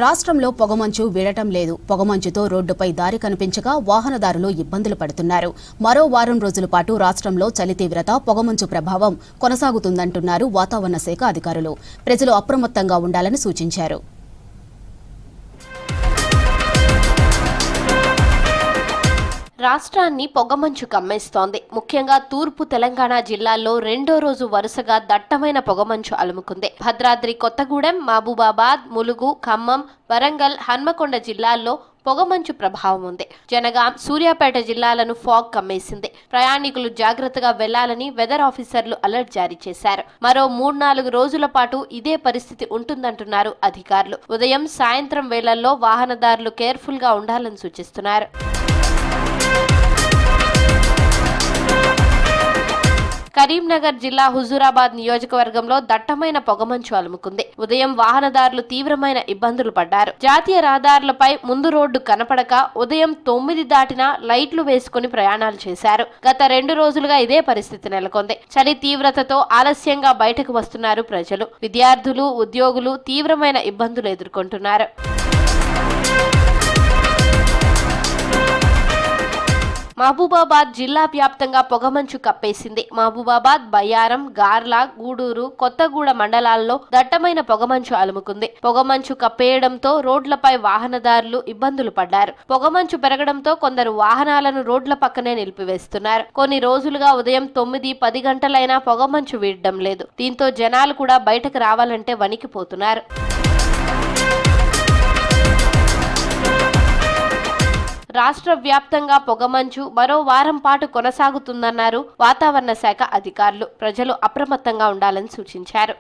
రాష్ట్రంలో పొగమంచు వీడటం లేదు. పొగమంచుతో రోడ్డుపై దారి కనిపించగా వాహనదారులు ఇబ్బందులు పడుతున్నారు. మరో వారం రోజుల పాటు రాష్ట్రంలో చలి తీవ్రత, పొగమంచు ప్రభావం కొనసాగుతుందంటున్నారు వాతావరణ శాఖ అధికారులు. ప్రజలు అప్రమత్తంగా ఉండాలని సూచించారు. రాష్ట్రాన్ని పొగమంచు కమ్మేస్తోంది. ముఖ్యంగా తూర్పు తెలంగాణ జిల్లాల్లో రెండో రోజు వరుసగా దట్టమైన పొగమంచు అలుముకుంది. భద్రాద్రి కొత్తగూడెం, మహబూబాబాద్, ములుగు, ఖమ్మం, వరంగల్, హన్మకొండ జిల్లాల్లో పొగమంచు ప్రభావం ఉంది. జనగాం, సూర్యాపేట జిల్లాలను ఫాగ్ కమ్మేసింది. ప్రయాణికులు జాగ్రత్తగా వెళ్లాలని వెదర్ ఆఫీసర్లు అలర్ట్ జారీ చేశారు. మరో 3-4 రోజుల పాటు ఇదే పరిస్థితి ఉంటుందంటున్నారు అధికారులు. ఉదయం, సాయంత్రం వేళల్లో వాహనదారులు కేర్ఫుల్ గా ఉండాలని సూచిస్తున్నారు. కరీంనగర్ జిల్లా హుజూరాబాద్ నియోజకవర్గంలో దట్టమైన పొగమంచు అలుముకుంది. ఉదయం వాహనదారులు తీవ్రమైన ఇబ్బందులు పడ్డారు. జాతీయ రహదారులపై ముందు రోడ్డు కనపడక ఉదయం 9 దాటినా లైట్లు వేసుకుని ప్రయాణాలు చేశారు. గత 2 రోజులుగా ఇదే పరిస్థితి నెలకొంది. చలి తీవ్రతతో ఆలస్యంగా బయటకు వస్తున్నారు ప్రజలు. విద్యార్థులు, ఉద్యోగులు తీవ్రమైన ఇబ్బందులు ఎదుర్కొంటున్నారు. మహబూబాబాద్ జిల్లా వ్యాప్తంగా పొగమంచు కప్పేసింది. మహబూబాబాద్, బయ్యారం, గార్ల, గూడూరు, కొత్తగూడ మండలాల్లో దట్టమైన పొగమంచు అలుముకుంది. పొగమంచు కప్పేయడంతో రోడ్లపై వాహనదారులు ఇబ్బందులు పడ్డారు. పొగమంచు పెరగడంతో కొందరు వాహనాలను రోడ్ల పక్కనే నిలిపివేస్తున్నారు. కొన్ని రోజులుగా ఉదయం 9-10 గంటలైనా పొగమంచు వీడడం లేదు. దీంతో జనాలు కూడా బయటకు రావాలంటే వణికిపోతున్నారు. రాష్ట్ర వ్యాప్తంగా పొగమంచు మరో వారం పాటు కొనసాగుతుందన్నారు వాతావరణ శాఖ అధికారులు. ప్రజలు అప్రమత్తంగా ఉండాలని సూచించారు.